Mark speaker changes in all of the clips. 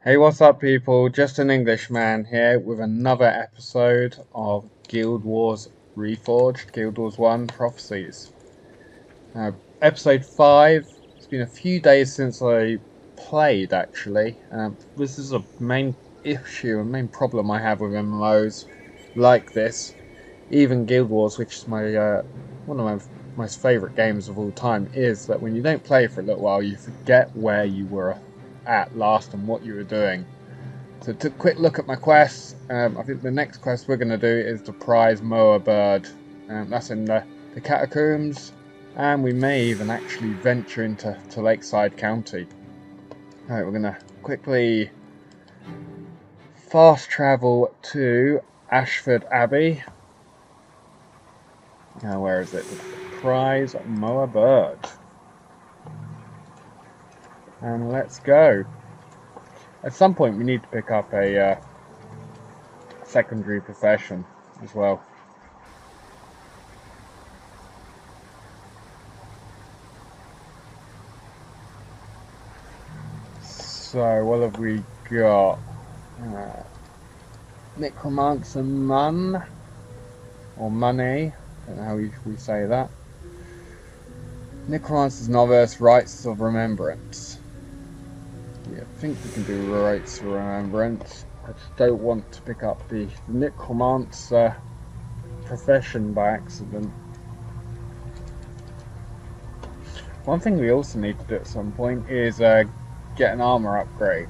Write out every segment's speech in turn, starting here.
Speaker 1: Hey, what's up, people? Just an Englishman here with another episode of Guild Wars Reforged, Guild Wars 1 Prophecies. Episode 5. It's been a few days since I played, actually. This is a main issue, a main problem I have with MMOs like this. Even Guild Wars, which is my one of my most favourite games of all time, is that when you don't play for a little while, you forget where you were at last and what you were doing. So to quick look at my quests, I think the next quest we're going to do is the prize moa bird. That's in the Catacombs, and we may even actually venture into Lakeside County. Alright, we're going to quickly fast travel to Ashford Abbey. Now, where is it? The prize moa bird. And let's go. At some point we need to pick up a secondary profession as well. So what have we got? Necromancer Mun, or Money, I don't know how we say that. Necromancer's Novice, Rites of Remembrance. Yeah, I think we can do Rites of Remembrance. I just don't want to pick up the Necromancer profession by accident. One thing we also need to do at some point is get an armor upgrade.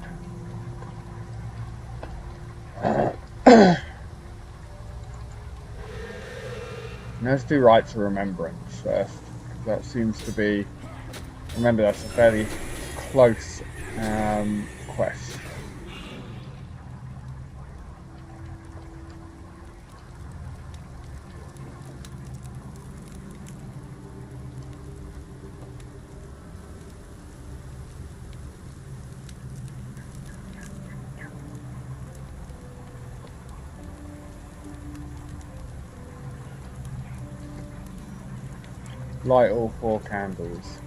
Speaker 1: Let's do Rites of Remembrance first. That seems to be... Remember, that's a fairly close quest. Light all 4 candles.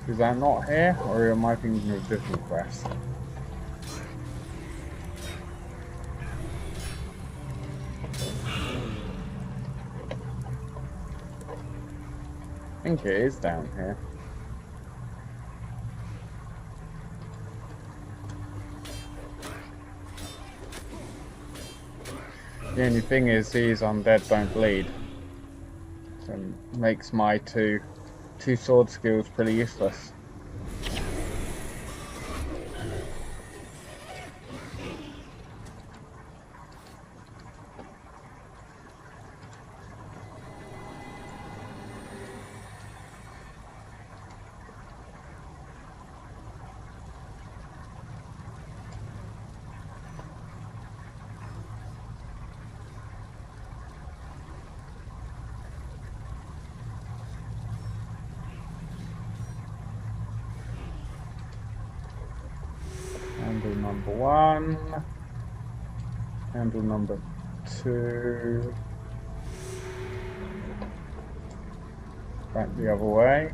Speaker 1: Is that not here, or am I thinking of a different quest? I think it is down here. The only thing is these undead don't bleed. So it makes my two sword skills pretty useless. Handle number 1, handle number 2, back the other way.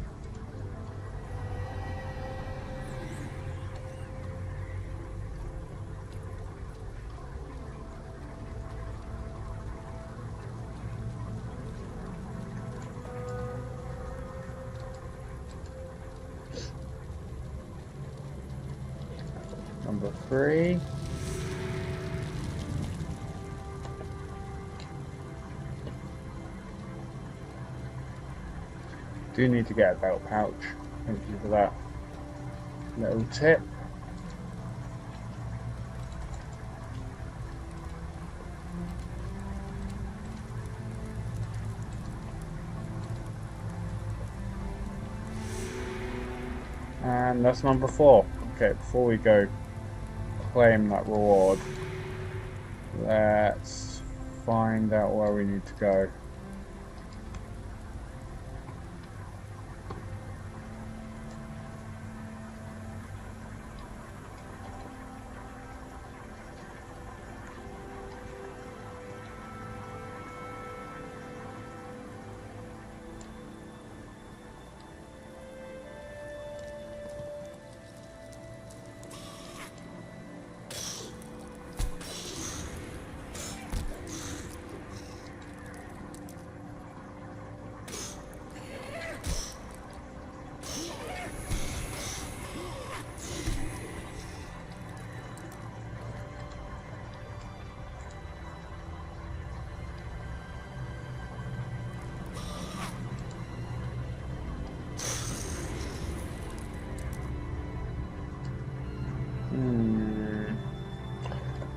Speaker 1: Number 3. Do need to get a belt pouch. Thank you for that little tip. And that's number 4. Okay, before we go claim that reward, let's find out where we need to go.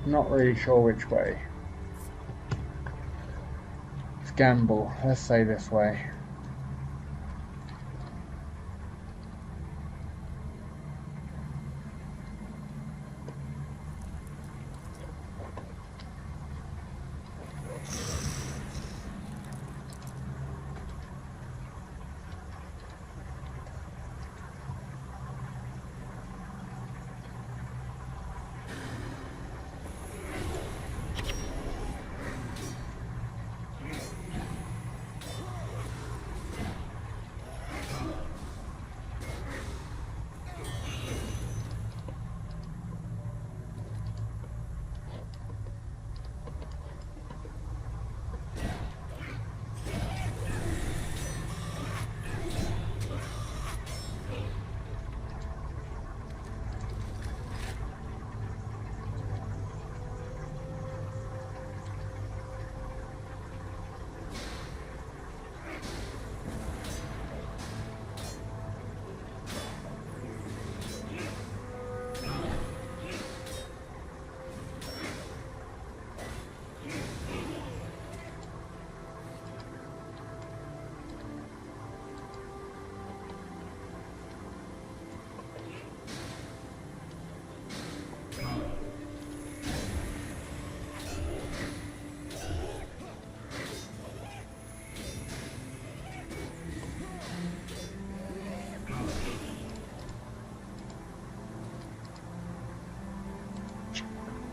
Speaker 1: Not really sure which way. Let's gamble. Let's say this way.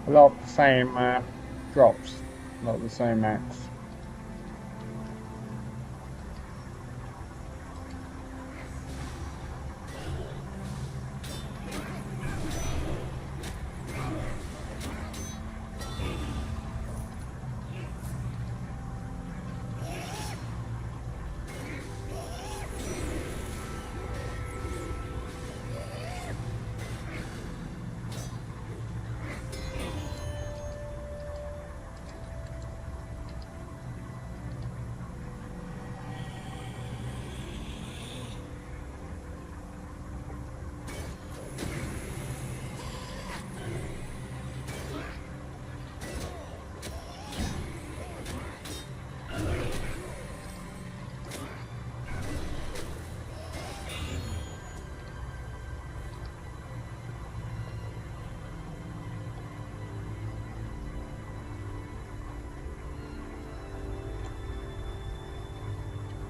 Speaker 1: A lot of the same drops, a lot of the same max.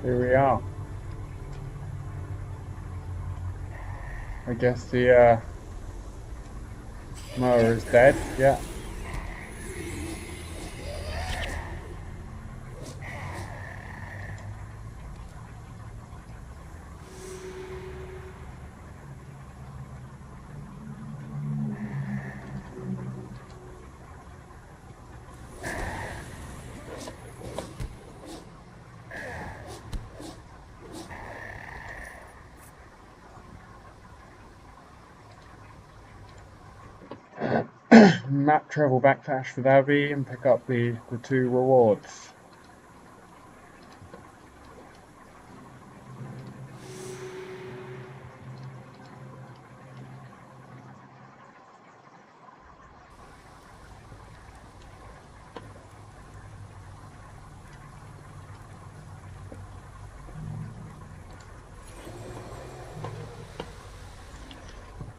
Speaker 1: Here we are. I guess the mower is dead, yeah. Map travel back to Ashford Abbey and pick up the two rewards.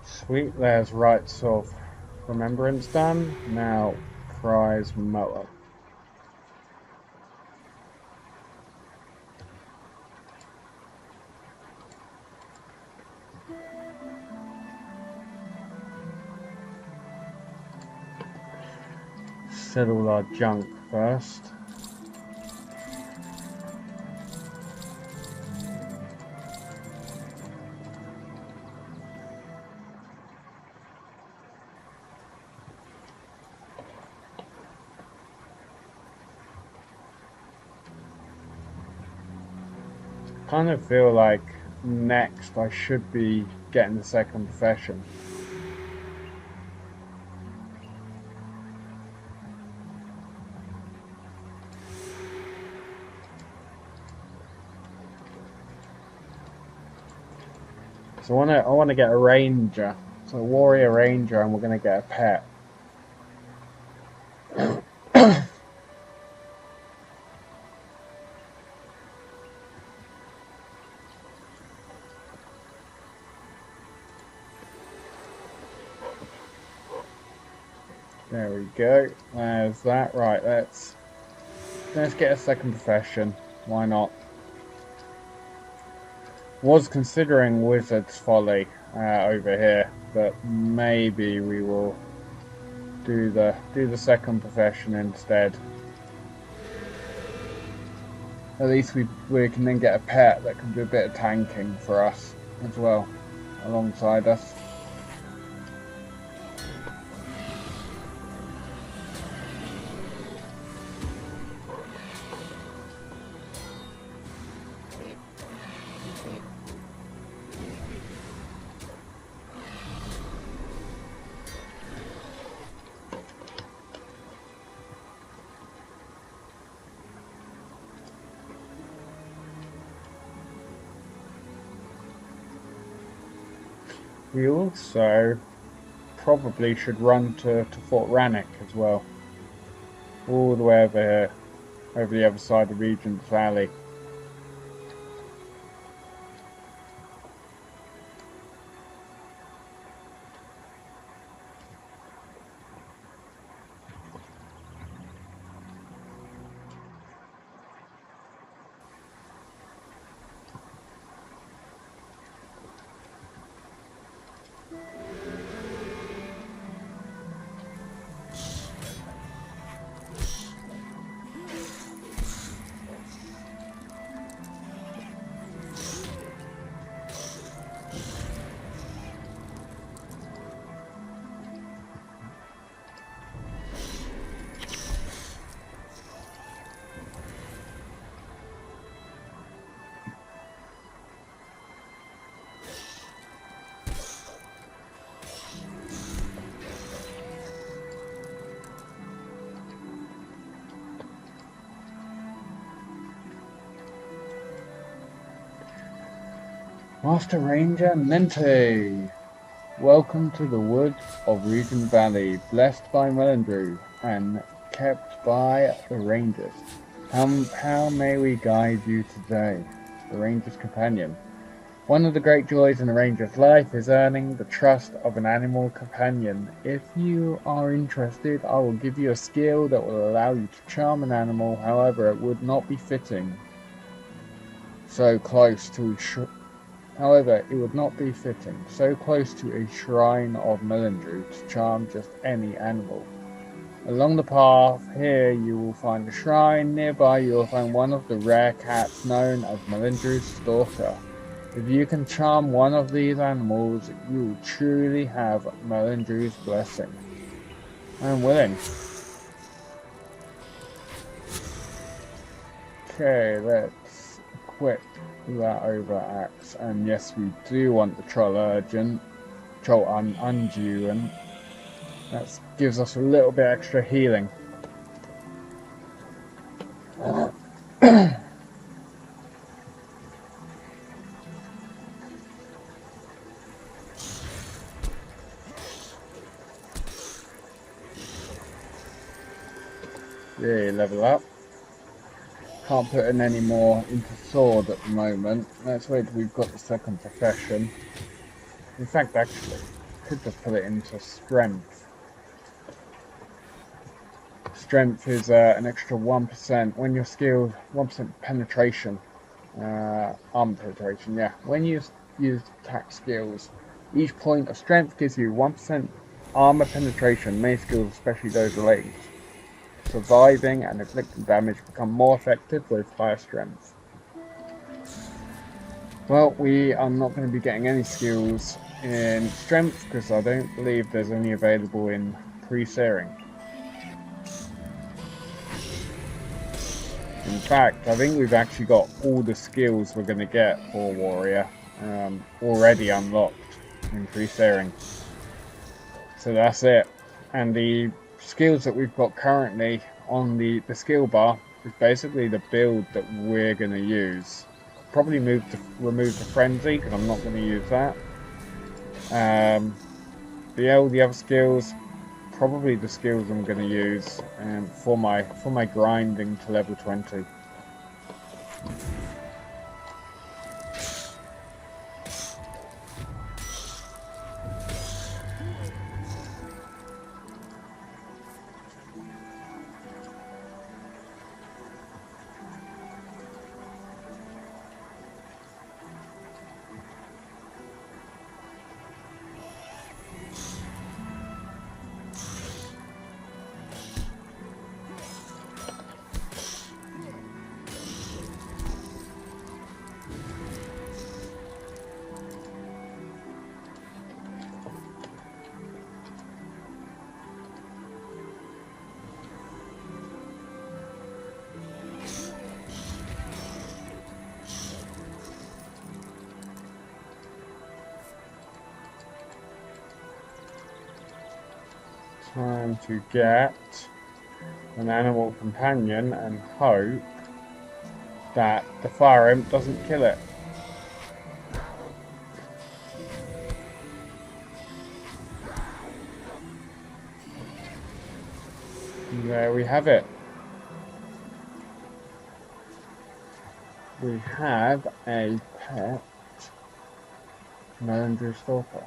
Speaker 1: Sweet, there's rites of remembrance done. Now prize mower. Settle our junk first. Kind of feel like next I should be getting the second profession. So I wanna get a ranger So warrior ranger, and we're going to get a pet. There we go. There's that. Right, let's get a second profession. Why not? Was considering Wizard's Folly over here, but maybe we will do the second profession instead. At least we can then get a pet that can do a bit of tanking for us as well, alongside us. We also probably should run to Fort Rannoch as well. All the way over here, over the other side of Regent's Valley. Master Ranger Mente! Welcome to the woods of Regent Valley, blessed by Melindrew and kept by the Rangers. How may we guide you today? The Ranger's companion. One of the great joys in a Ranger's life is earning the trust of an animal companion. If you are interested, I will give you a skill that will allow you to charm an animal, however it would not be fitting so close to However, it would not be fitting so close to a shrine of Melindrew to charm just any animal. Along the path here you will find a shrine. Nearby you will find one of the rare cats known as Melindrew's Stalker. If you can charm one of these animals, you will truly have Melindrew's blessing. I'm willing. Okay, let's equip that over axe, and yes, we do want the troll unduant. That gives us a little bit extra healing. Yeah, level up. Can't put in any more into sword at the moment. Let's wait till we've got the second profession. In fact, actually, could just put it into strength. Strength is an extra 1% when you're skilled, 1% penetration, armor penetration, yeah. When you use attack skills, each point of strength gives you 1% armor penetration. Many skills, especially those related surviving and inflicting damage, become more effective with higher strength. Well, we are not going to be getting any skills in strength because I don't believe there's any available in Pre-Searing. In fact, I think we've actually got all the skills we're going to get for Warrior already unlocked in Pre-Searing. So that's it. And the skills that we've got currently on the skill bar is basically the build that we're going to use. Probably remove the frenzy because I'm not going to use that. all the other skills, probably the skills I'm going to use for my grinding to level 20. Time to get an animal companion and hope that the fire imp doesn't kill it. There we have it. We have a pet Melendrew Stalker.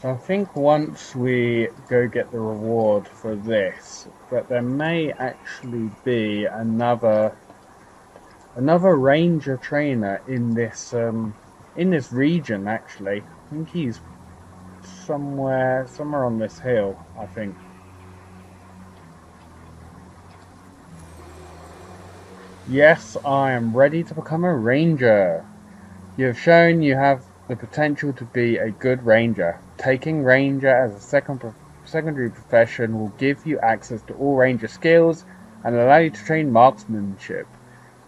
Speaker 1: So I think once we go get the reward for this, that there may actually be another ranger trainer in this region. Actually, I think he's somewhere on this hill, I think. Yes, I am ready to become a ranger. You have shown you have the potential to be a good ranger. Taking ranger as a secondary profession will give you access to all ranger skills and allow you to train marksmanship,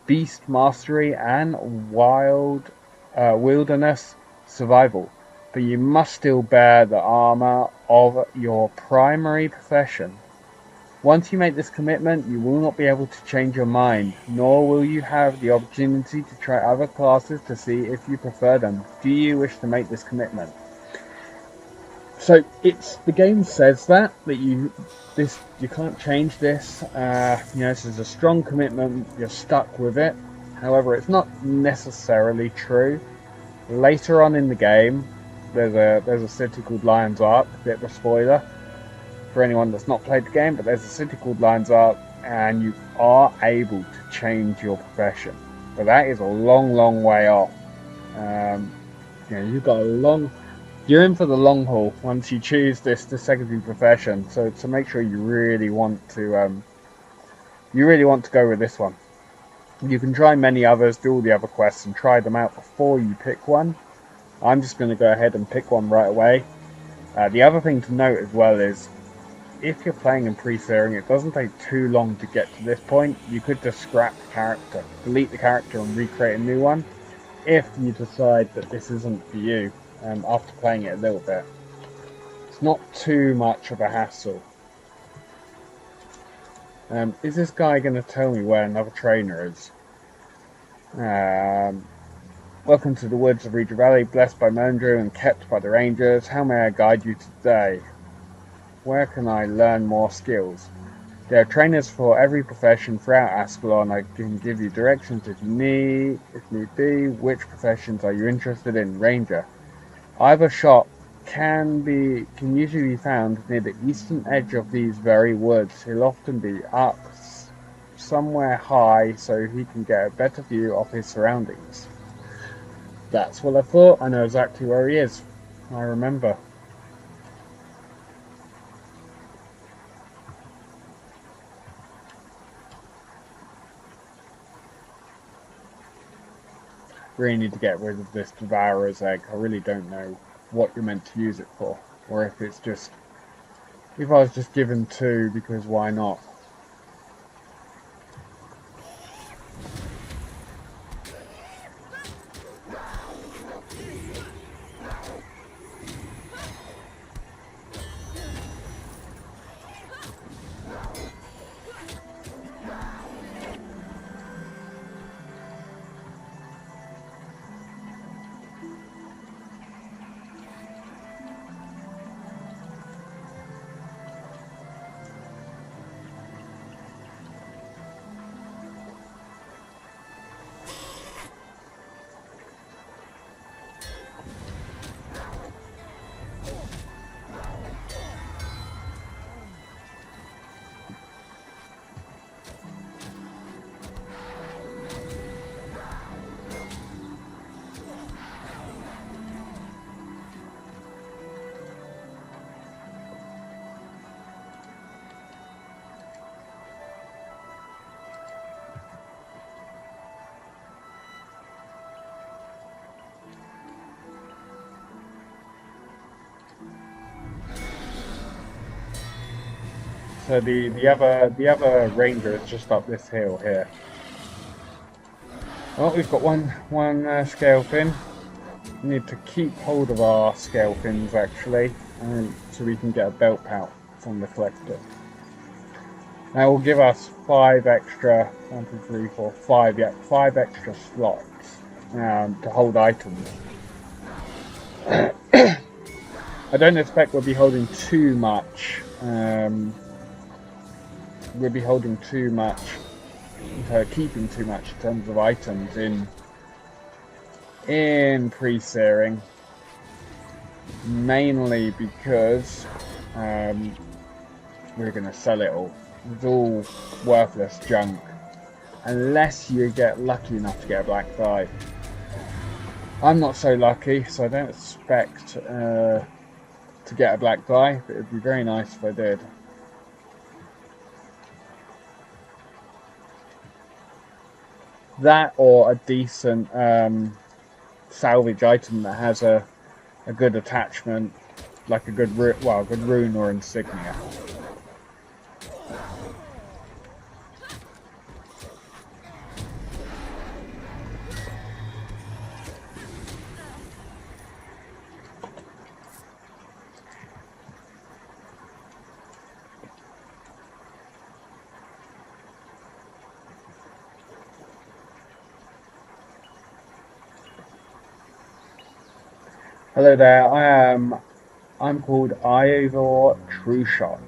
Speaker 1: beast mastery, and wilderness survival. But you must still bear the armor of your primary profession. Once you make this commitment, you will not be able to change your mind, nor will you have the opportunity to try other classes to see if you prefer them. Do you wish to make this commitment? So the game says that you can't change this. This is a strong commitment. You're stuck with it. However, it's not necessarily true. Later on in the game, there's a city called Lion's Ark. Bit of a spoiler for anyone that's not played the game, but there's a city called Lion's Ark, and you are able to change your profession. But that is a long way off. You've got you're in for the long haul once you choose this secondary profession. So to make sure you really want to go with this one. You can try many others, do all the other quests, and try them out before you pick one. I'm just going to go ahead and pick one right away. The other thing to note as well is, if you're playing in Pre-Searing, it doesn't take too long to get to this point. You could just scrap the character, delete the character and recreate a new one, if you decide that this isn't for you after playing it a little bit. It's not too much of a hassle. Is this guy going to tell me where another trainer is? Welcome to the woods of Regia Valley, blessed by Melendrew and kept by the Rangers. How may I guide you today? Where can I learn more skills? There are trainers for every profession throughout Ascalon. I can give you directions if need be. Which professions are you interested in? Ranger. Either shop can usually be found near the eastern edge of these very woods. He'll often be up somewhere high so he can get a better view of his surroundings. That's what I thought. I know exactly where he is. I remember. Really need to get rid of this Devourer's Egg. I really don't know what you're meant to use it for, or if I was just given two because why not. so the other ranger is just up this hill here. Well, we've got one scale fin. We need to keep hold of our scale fins actually, so we can get a belt pouch from the collector. That will give us 5 extra, 1, 2, 3, 4, 5, yeah, 5 extra slots to hold items. I don't expect we'll be holding too much. We'll be holding too much, keeping too much in terms of items in pre-searing, mainly because we're going to sell it all. It's all worthless junk, unless you get lucky enough to get a black die. I'm not so lucky, so I don't expect to get a black die, but it'd be very nice if I did. That or a decent salvage item that has a good attachment, like a good rune or insignia. Hello there, I'm called Ivor Trueshot.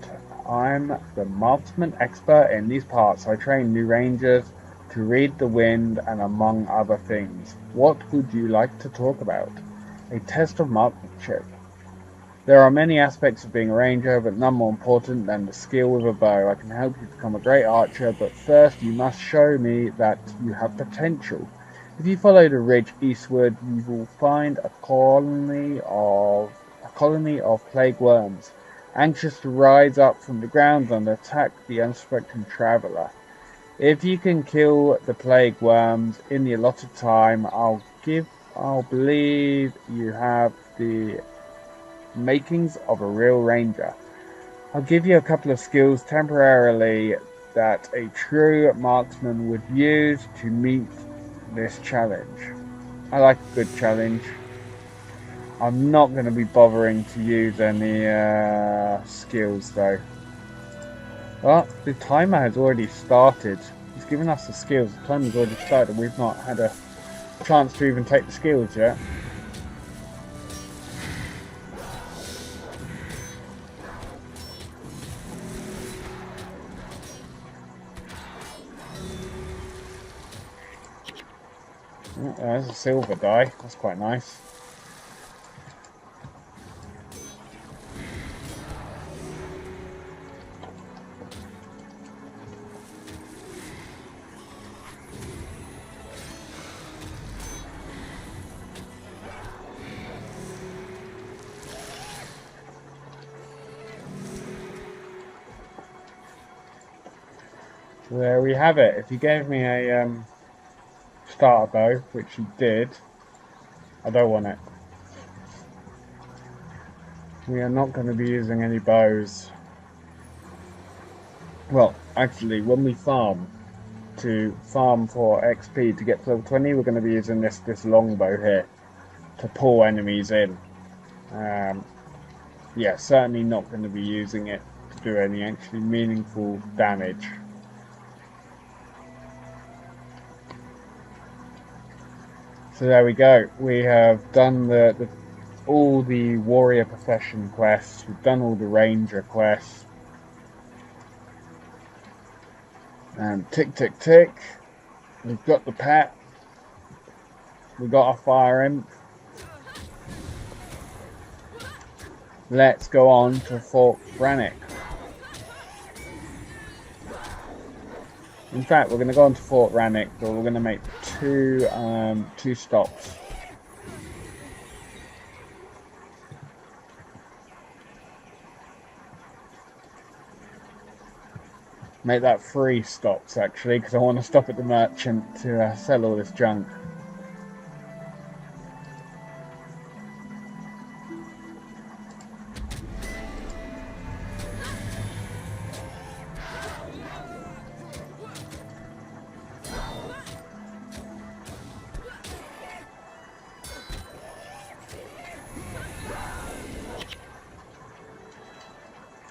Speaker 1: I'm the marksman expert in these parts. I train new rangers to read the wind and among other things. What would you like to talk about? A test of marksmanship. There are many aspects of being a ranger, but none more important than the skill with a bow. I can help you become a great archer, but first you must show me that you have potential. If you follow the ridge eastward, you will find a colony of plague worms, anxious to rise up from the ground and attack the unsuspecting traveller. If you can kill the plague worms in the allotted time, I'll believe you have the makings of a real ranger. I'll give you a couple of skills temporarily that a true marksman would use to meet this challenge. I like a good challenge. I'm not going to be bothering to use any skills though. Well, the timer has already started. It's given us the skills. The timer's already started. We've not had a chance to even take the skills yet. There's a silver die, that's quite nice. So there we have it. If you gave me a starter bow, which you did, I don't want it. We are not going to be using any bows. Well, actually, when we farm for XP to get to level 20, we're going to be using this longbow here to pull enemies in. Yeah, certainly not going to be using it to do any actually meaningful damage. So there we go. We have done all the warrior profession quests. We've done all the ranger quests. And tick, tick, tick. We've got the pet. We've got our fire imp. Let's go on to Fort Brannick. In fact, we're going to go on to Fort Rannick, but we're going to make two stops. Make that 3 stops actually, because I want to stop at the merchant to sell all this junk.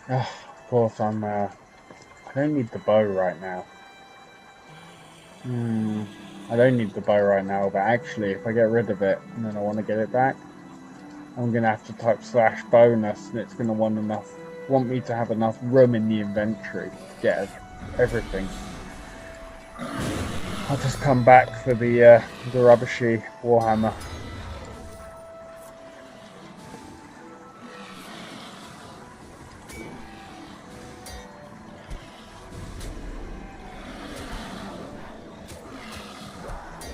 Speaker 1: Of course, I don't need the bow right now. I don't need the bow right now, but actually, if I get rid of it and then I want to get it back, I'm gonna have to type /bonus, and it's gonna want me to have enough room in the inventory to get everything. I'll just come back for the rubbishy warhammer.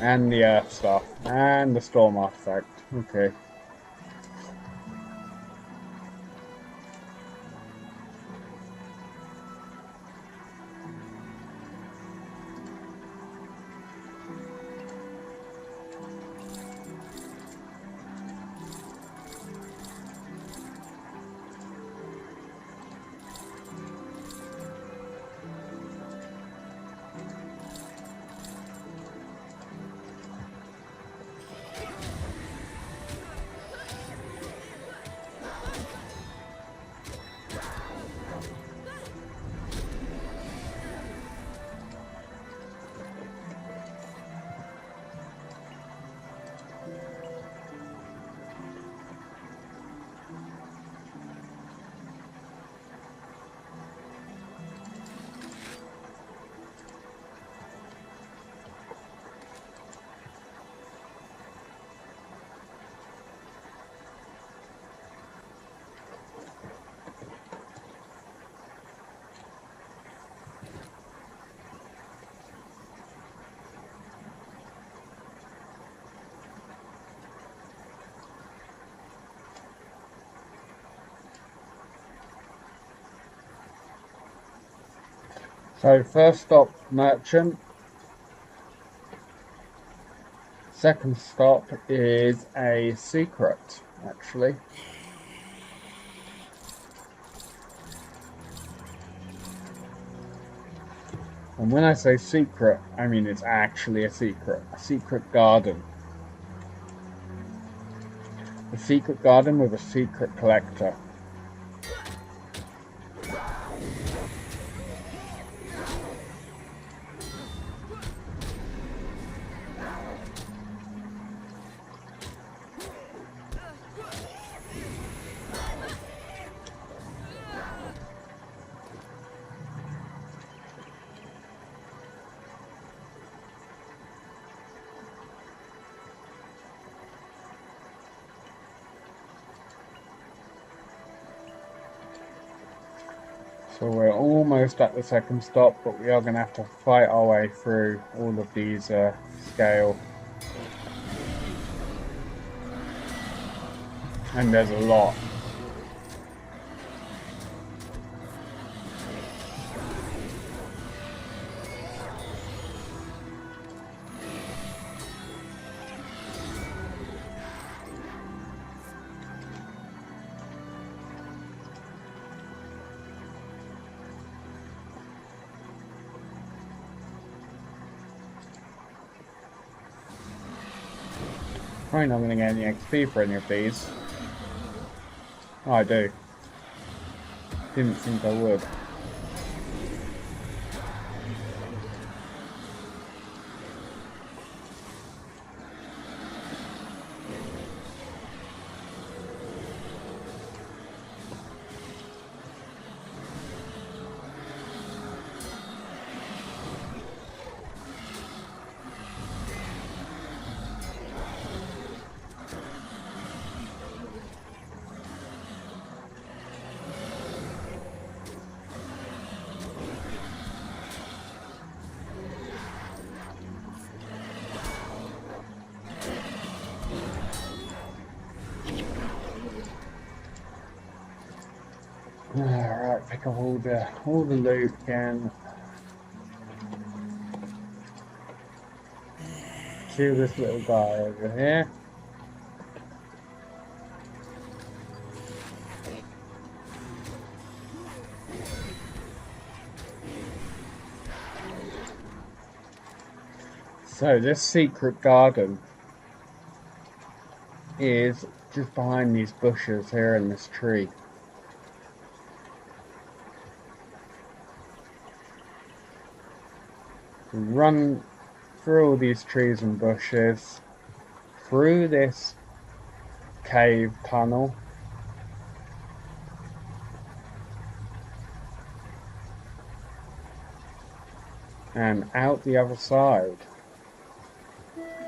Speaker 1: And the earth stuff. And the storm artifact. Okay. So first stop, merchant. Second stop is a secret, actually. And when I say secret, I mean it's actually a secret garden. A secret garden with a secret collector. So we're almost at the second stop, but we are going to have to fight our way through all of these scale. And there's a lot. Probably not going to get any XP for any of these. Oh, I do. Didn't think I would. Alright, pick up all the loot again. Kill this little guy over here. So this secret garden is just behind these bushes here in this tree. We run through all these trees and bushes, through this cave tunnel, and out the other side.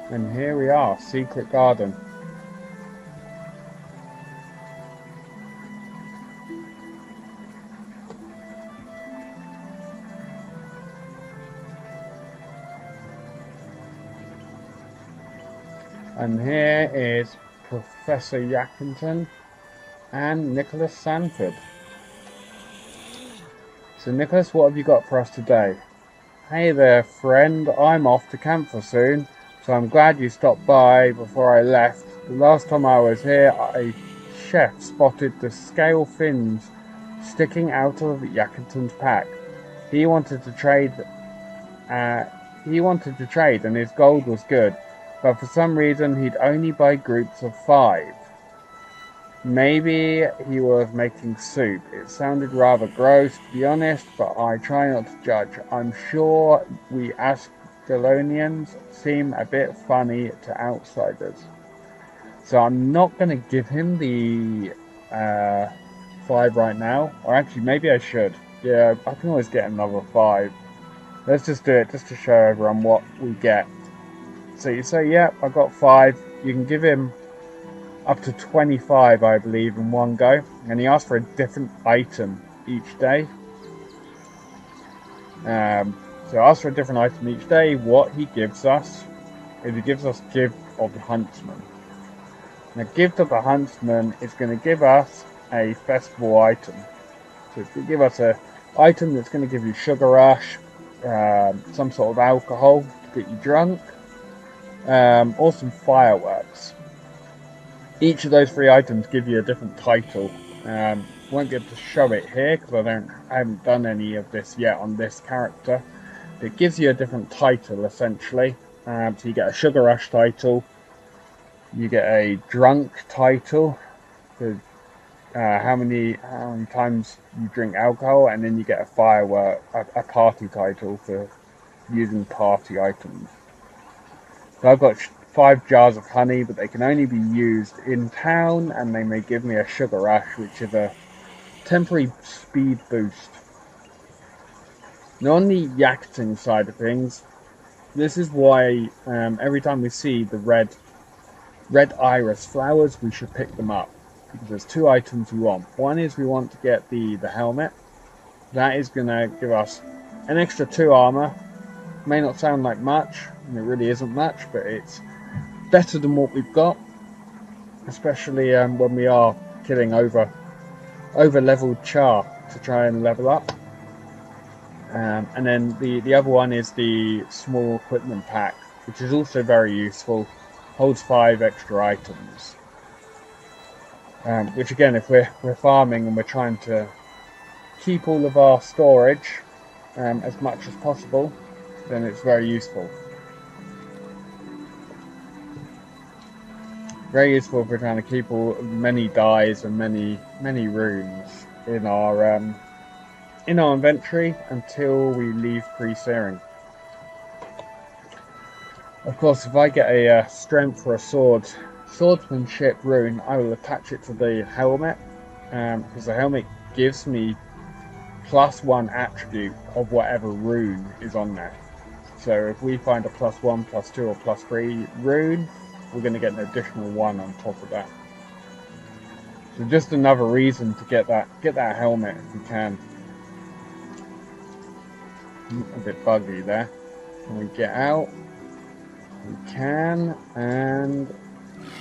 Speaker 1: And here we are, Secret Garden. And here is Professor Yackington and Nicholas Sanford. So Nicholas, what have you got for us today? Hey there, friend. I'm off to camp soon, so I'm glad you stopped by before I left. The last time I was here, a chef spotted the scale fins sticking out of Yackington's pack. He wanted to trade. And his gold was good, but for some reason he'd only buy groups of 5. Maybe he was making soup. It sounded rather gross, to be honest, but I try not to judge. I'm sure we Ascalonians seem a bit funny to outsiders. So I'm not going to give him the 5 right now. Or actually, maybe I should. Yeah, I can always get another 5. Let's just do it, just to show everyone what we get. So you say, yeah, I got 5. You can give him up to 25, I believe, in one go. And he asks for a different item each day. So ask for a different item each day. What he gives us is he gives us Gift of the Huntsman. Now, Gift of the Huntsman is going to give us a festival item. So it's going to give us an item that's going to give you Sugar Rush, some sort of alcohol to get you drunk, or some fireworks. Each of those 3 items give you a different title. Won't be able to show it here because I haven't done any of this yet on this character. It gives you a different title essentially. So you get a Sugar Rush title, you get a Drunk title, so how many times you drink alcohol, and then you get a party title for using party items. So I've got 5 jars of honey, but they can only be used in town, and they may give me a Sugar Rush, which is a temporary speed boost. Now on the Yackington side of things, this is why every time we see the red iris flowers, we should pick them up. Because there's 2 items we want. One is we want to get the helmet. That is going to give us an extra 2 armor. May not sound like much, and it really isn't much, but it's better than what we've got. Especially when we are killing over leveled Char to try and level up. And then the other one is the small equipment pack, which is also very useful. Holds 5 extra items. Which again, if we're farming and we're trying to keep all of our storage as much as possible, then it's very useful. Very useful if we're trying to keep many dyes and many runes in our inventory until we leave pre-searing. Of course, if I get a strength or a swordsmanship rune, I will attach it to the helmet, because the helmet gives me +1 attribute of whatever rune is on there. So if we find a +1, +2 or +3 rune, we're going to get an additional 1 on top of that. So just another reason to get that helmet if we can. A bit buggy there. When we get out, we can, and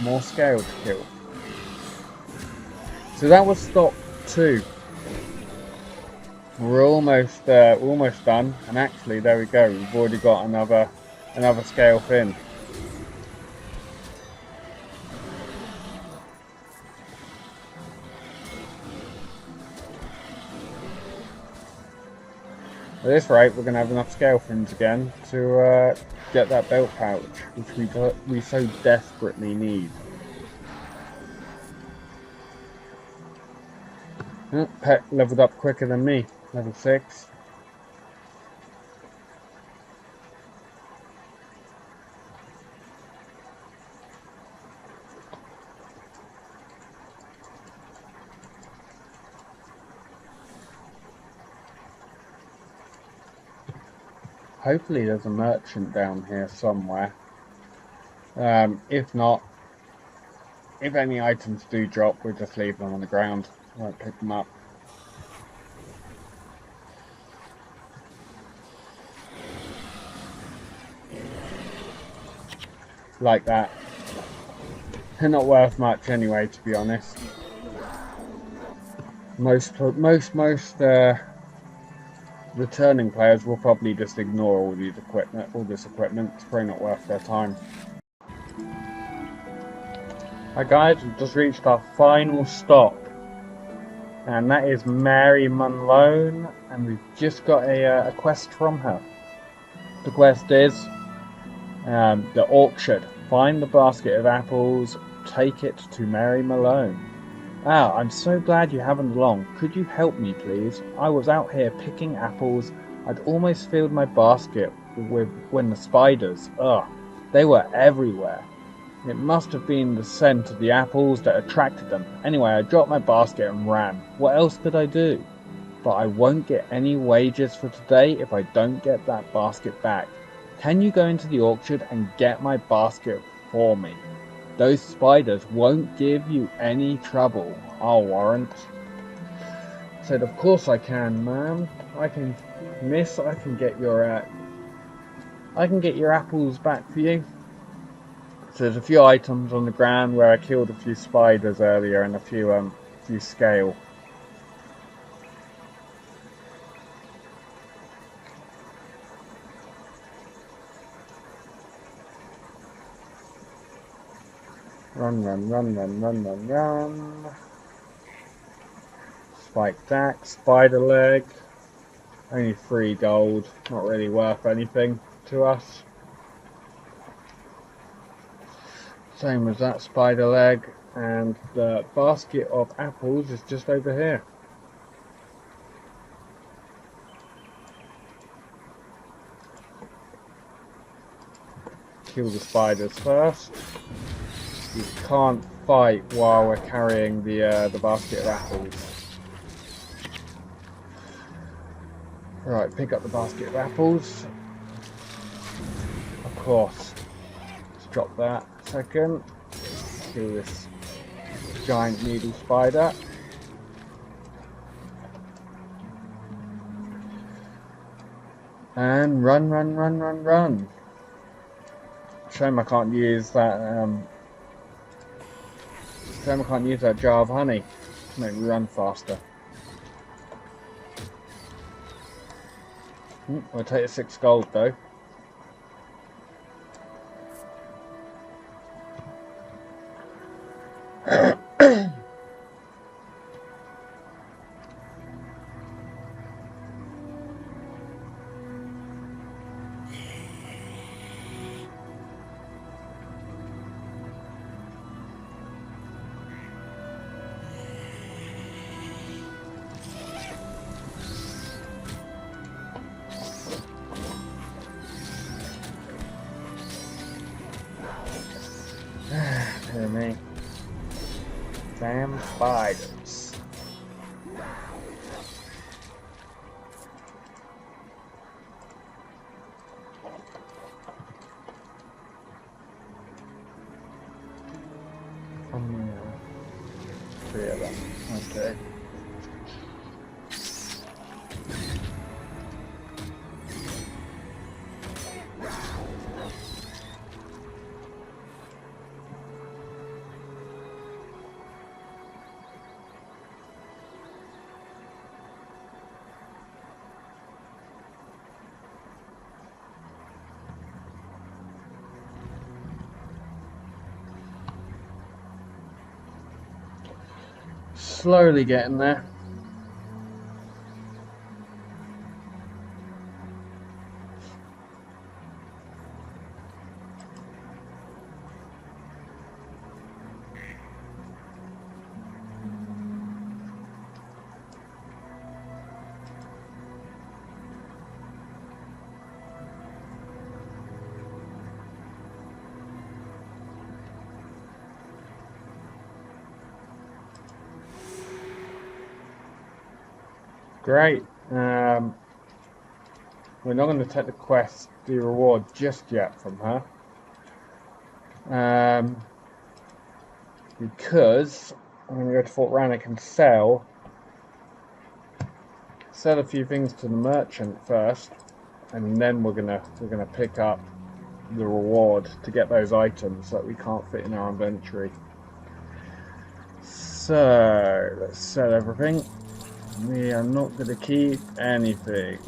Speaker 1: more scale to kill. So that was stop 2. We're almost done, and actually there we go. We've already got another scale fin. At this rate, we're going to have enough scale fins again to get that belt pouch, which we so desperately need. Oh, pet leveled up quicker than me, level 6. Hopefully there's a merchant down here somewhere. If not, if any items do drop, we'll just leave them on the ground. Won't pick them up. Like that. They're not worth much anyway, to be honest. Most returning players will probably just ignore all this equipment. It's probably not worth their time. Hi guys, we've just reached our final stop, and that is Mary Malone, and we've just got a quest from her. The quest is the orchard. Find the basket of apples, take it to Mary Malone. Ah, I'm so glad you haven't along. Could you help me, please? I was out here picking apples. I'd almost filled my basket when the spiders, they were everywhere. It must have been the scent of the apples that attracted them. Anyway, I dropped my basket and ran. What else could I do? But I won't get any wages for today if I don't get that basket back. Can you go into the orchard and get my basket for me? Those spiders won't give you any trouble, I'll warrant. I said, of course I can, ma'am. I can get your apples back for you. So there's a few items on the ground where I killed a few spiders earlier and a few scale. Run, run, run, run, run, run, run. Spiked axe, spider leg. Only 3 gold, not really worth anything to us. Same as that spider leg, and the basket of apples is just over here. Kill the spiders first. You can't fight while we're carrying the basket of apples. Right, pick up the basket of apples. Of course. Let's drop that a second. Kill this giant needle spider. And run, run, run, run, run. Shame I can't use that. Shame I can't use that jar of honey to make me run faster. We'll take the 6 gold though. Dear me. Damn spiders. Yeah. 3 of them. Okay. Slowly getting there. Great. We're not going to take the quest, the reward just yet from her. Because I'm going to go to Fort Rannoch and sell a few things to the merchant first, and then we're gonna pick up the reward to get those items that we can't fit in our inventory. So let's sell everything. We are not going to keep anything.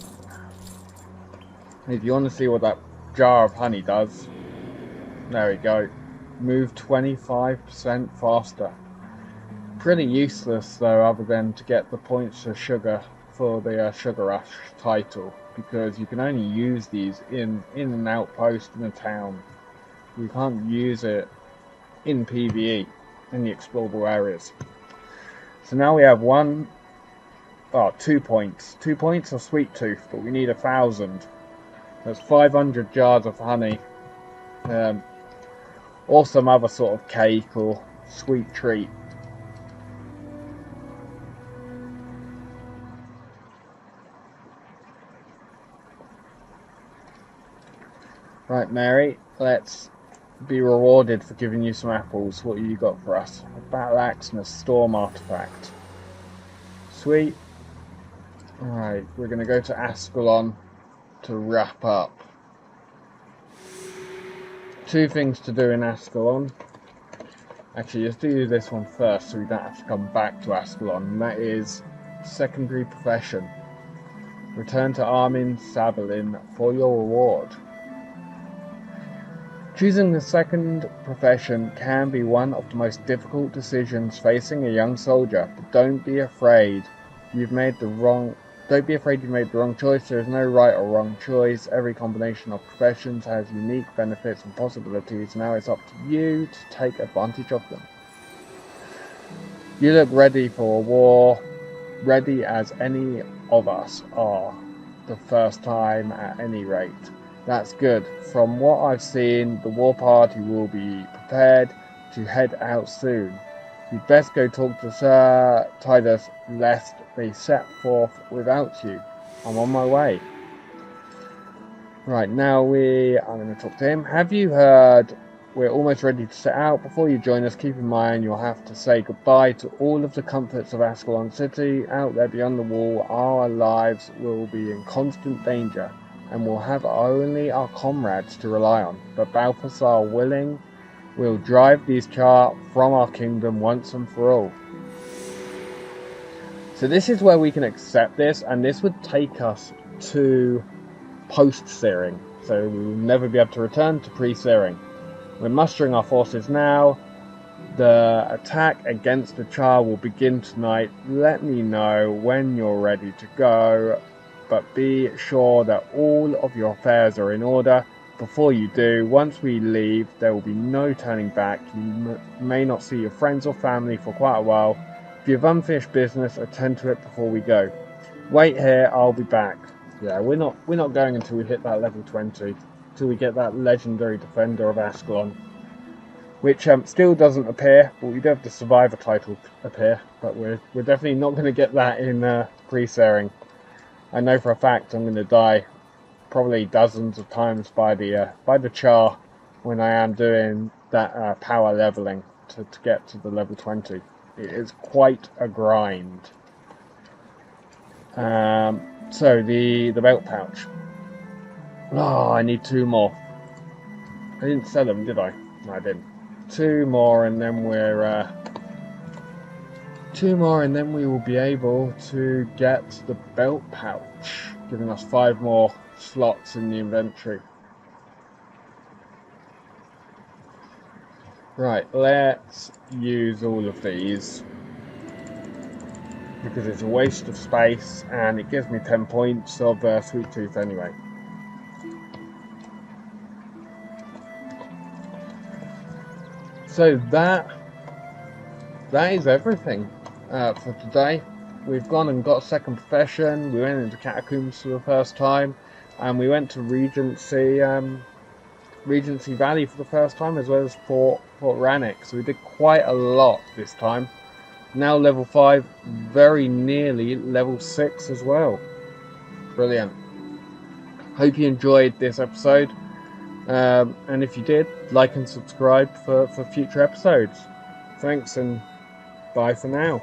Speaker 1: If you want to see what that jar of honey does, there we go. Move 25% faster. Pretty useless though, other than to get the points of sugar for the Sugar Rush title, because you can only use these in an outpost in a town. You can't use it in PvE in the explorable areas. So now we have 2 points. 2 points of Sweet Tooth, but we need 1,000. That's 500 jars of honey, or some other sort of cake or sweet treat. Right, Mary, let's be rewarded for giving you some apples. What have you got for us? A battle axe and a storm artifact. Sweet. Alright, we're going to go to Ascalon to wrap up. 2 things to do in Ascalon. Actually, let's do this one first so we don't have to come back to Ascalon. And that is secondary profession. Return to Armin Sabalin for your reward. Choosing the second profession can be one of the most difficult decisions facing a young soldier, but don't be afraid you've made the wrong choice. There is no right or wrong choice. Every combination of professions has unique benefits and possibilities. Now it's up to you to take advantage of them. You look ready for a war, ready as any of us are, the first time at any rate. That's good. From what I've seen, the war party will be prepared to head out soon. You'd best go talk to Sir Titus, lest they set forth without you. I'm on my way. Right, now I'm going to talk to him. Have you heard? We're almost ready to set out. Before you join us, keep in mind you'll have to say goodbye to all of the comforts of Ascalon City. Out there beyond the wall, our lives will be in constant danger, and we'll have only our comrades to rely on. But Balthasar willing, we'll drive these Char from our kingdom once and for all. So this is where we can accept this, and this would take us to post-searing. So we will never be able to return to pre-searing. We're mustering our forces now. The attack against the Char will begin tonight. Let me know when you're ready to go, but be sure that all of your affairs are in order. Before you do, once we leave, there will be no turning back. You may not see your friends or family for quite a while. If you have unfinished business, attend to it before we go. Wait here, I'll be back. Yeah, we're not going until we hit that level 20, till we get that legendary defender of Ascalon, which still doesn't appear, but we do have the survivor title appear, but we're definitely not going to get that in pre-searing. I know for a fact I'm going to die probably dozens of times by the Char when I am doing that power leveling to get to the level 20. It is quite a grind. So the belt pouch. Oh, I need 2 more. I didn't sell them, did I? No, I didn't. 2 more, and then we will be able to get the belt pouch, giving us 5 more slots in the inventory. Right, let's use all of these, because it's a waste of space and it gives me 10 points of Sweet Tooth anyway. So that is everything for today. We've gone and got a second profession. We went into Catacombs for the first time, and we went to Regency Valley for the first time, as well as Fort Rannoch. So we did quite a lot this time. Now level 5, very nearly level 6 as well. Brilliant. Hope you enjoyed this episode. And if you did, like and subscribe for future episodes. Thanks and bye for now.